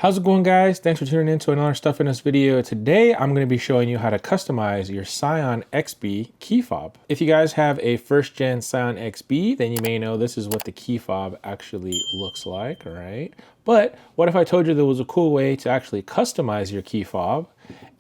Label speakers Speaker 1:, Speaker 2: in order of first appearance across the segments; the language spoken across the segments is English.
Speaker 1: How's it going, guys? Thanks for tuning in to another Stuff in This video. Today, I'm going to be showing you how to customize your Scion XB key fob. If you guys have a first gen Scion XB, then you may know this is what the key fob actually looks like, all right? But what if I told you there was a cool way to actually customize your key fob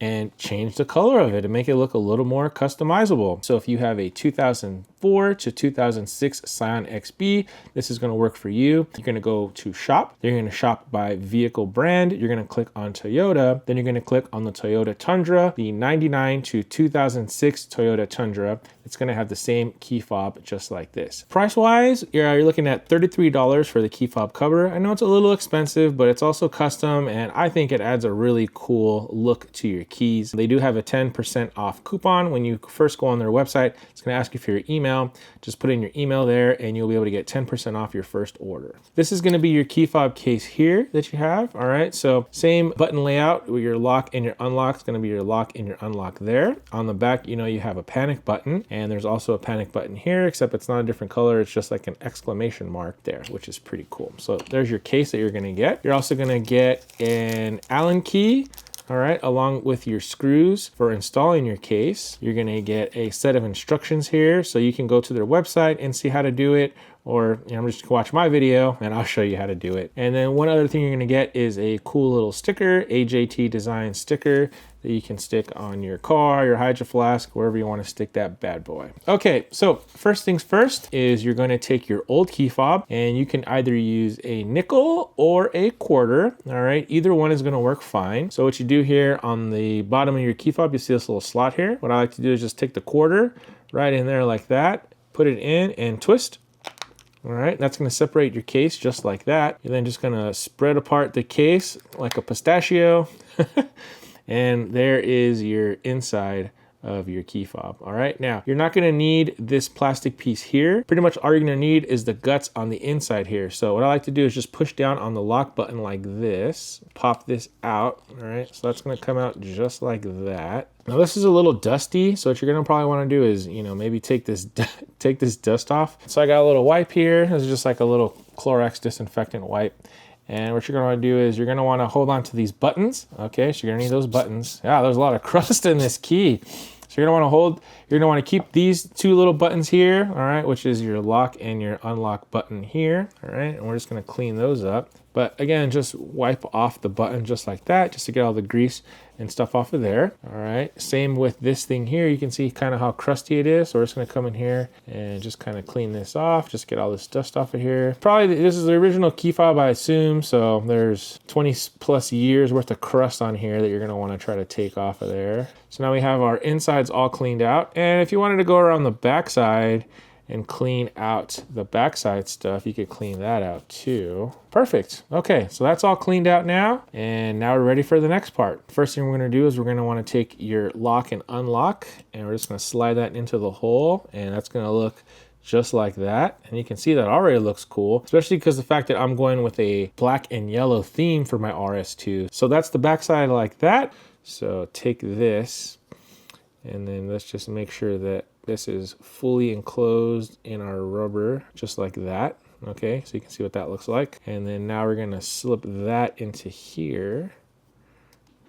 Speaker 1: and change the color of it and make it look a little more customizable? So if you have a 2004 to 2006 Scion XB, this is going to work for you. You're going to go to shop. You're going to shop by vehicle brand. You're going to click on Toyota. Then you're going to click on the Toyota Tundra, the 99 to 2006 Toyota Tundra. It's going to have the same key fob just like this. Price wise, you're looking at $33 for the key fob cover. I know it's a little expensive, but it's also custom, and I think it adds a really cool look to your keys. They do have a 10% off coupon. When you first go on their website, it's going to ask you for your email. Just put in your email there and you'll be able to get 10% off your first order. This is going to be your key fob case here that you have. All right, so same button layout with your lock and your unlock. It's going to be your lock and your unlock there. On the back, you know, you have a panic button, and there's also a panic button here, except it's not a different color. It's just like an exclamation mark there, which is pretty cool. So there's your case that you're going to get. You're also going to get an Allen key. All right, along with your screws for installing your case. You're gonna get a set of instructions here, so you can go to their website and see how to do it, or just watch my video and I'll show you how to do it. And then one other thing you're gonna get is a cool little sticker, AJT Designs sticker, that you can stick on your car, your Hydro Flask, wherever you want to stick that bad boy. Okay, so first things first is you're going to take your old key fob, and you can either use a nickel or a quarter. All right, either one is going to work fine. So what you do here on the bottom of your key fob, you see this little slot here. What I like to do is just take the quarter right in there like that, put it in and twist. All right, that's going to separate your case just like that. You're then just going to spread apart the case like a pistachio. And there is your inside of your key fob. All right, now you're not gonna need this plastic piece here. Pretty much all you're gonna need is the guts on the inside here. So what I like to do is just push down on the lock button like this, pop this out. All right, so that's gonna come out just like that. Now this is a little dusty, so what you're gonna probably wanna do is, maybe take this dust off. So I got a little wipe here. This is just like a little Clorox disinfectant wipe. And what you're going to want to do is you're going to want to hold on to these buttons. Okay, so you're going to need those buttons. Yeah, there's a lot of crust in this key. So you're going to want to keep these two little buttons here, all right, which is your lock and your unlock button here, all right? And we're just going to clean those up. But again, just wipe off the button just like that, just to get all the grease and stuff off of there. All right, same with this thing here. You can see kind of how crusty it is. So we're just gonna come in here and just kind of clean this off, just get all this dust off of here. Probably this is the original key fob, I assume. So there's 20 plus years worth of crust on here that you're gonna wanna try to take off of there. So now we have our insides all cleaned out. And if you wanted to go around the backside and clean out the backside stuff, you could clean that out too. Perfect. Okay, so that's all cleaned out now, and now we're ready for the next part. First thing we're gonna do is we're gonna wanna take your lock and unlock, and we're just gonna slide that into the hole, and that's gonna look just like that. And you can see that already looks cool, especially because the fact that I'm going with a black and yellow theme for my RS2. So that's the backside like that. So take this, and then let's just make sure that this is fully enclosed in our rubber, just like that. Okay, so you can see what that looks like. And then now we're gonna slip that into here.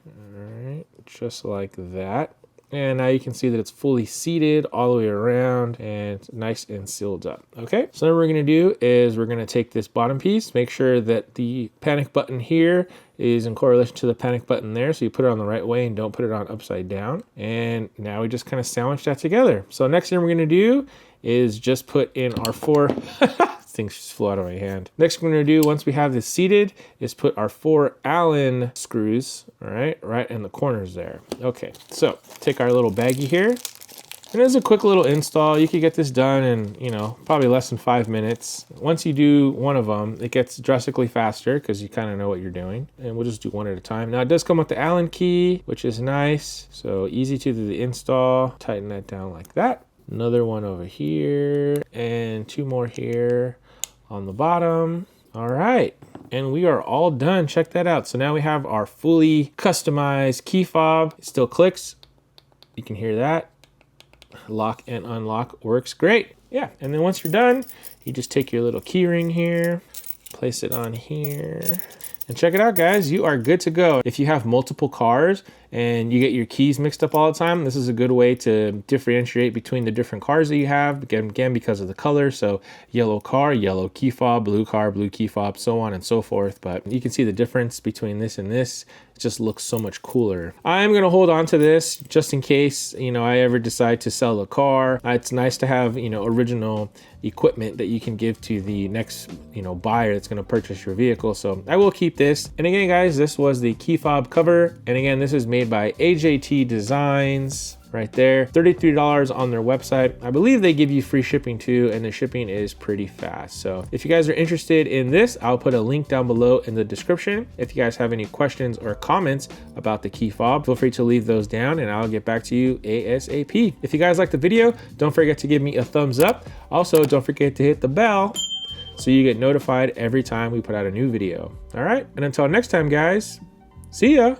Speaker 1: All right, just like that. And now you can see that it's fully seated all the way around and nice and sealed up. Okay, so then what we're gonna do is we're gonna take this bottom piece, make sure that the panic button here is in correlation to the panic button there. So you put it on the right way and don't put it on upside down. And now we just kind of sandwich that together. So next thing we're gonna do is just put in our four, things just flew out of my hand. Next thing we're gonna do, once we have this seated, is put our 4 Allen screws, all right in the corners there. Okay, so take our little baggie here. And it's a quick little install. You could get this done in, probably less than 5 minutes. Once you do one of them, it gets drastically faster because you kind of know what you're doing. And we'll just do one at a time. Now it does come with the Allen key, which is nice. So easy to do the install. Tighten that down like that. Another one over here and 2 more here on the bottom. All right, and we are all done. Check that out. So now we have our fully customized key fob. It still clicks. You can hear that. Lock and unlock works great. Yeah, and then once you're done, you just take your little key ring here, place it on here, And check it out, guys, you are good to go. If you have multiple cars and you get your keys mixed up all the time, this is a good way to differentiate between the different cars that you have, again, because of the color. So yellow car, yellow key fob, blue car, blue key fob, so on and so forth. But you can see the difference between this and this. It just looks so much cooler. I'm gonna hold on to this just in case, you know, I ever decide to sell a car. It's nice to have, you know, original equipment that you can give to the next, you know, buyer that's going to purchase your vehicle. So I will keep this. And again, guys, this was the key fob cover. And again, this is made by AJT Designs. Right there, $33 on their website. I believe they give you free shipping too, and the shipping is pretty fast. So if you guys are interested in this, I'll put a link down below in the description. If you guys have any questions or comments about the key fob, feel free to leave those down and I'll get back to you ASAP. If you guys like the video, don't forget to give me a thumbs up. Also, don't forget to hit the bell so you get notified every time we put out a new video. All right, and until next time, guys, see ya.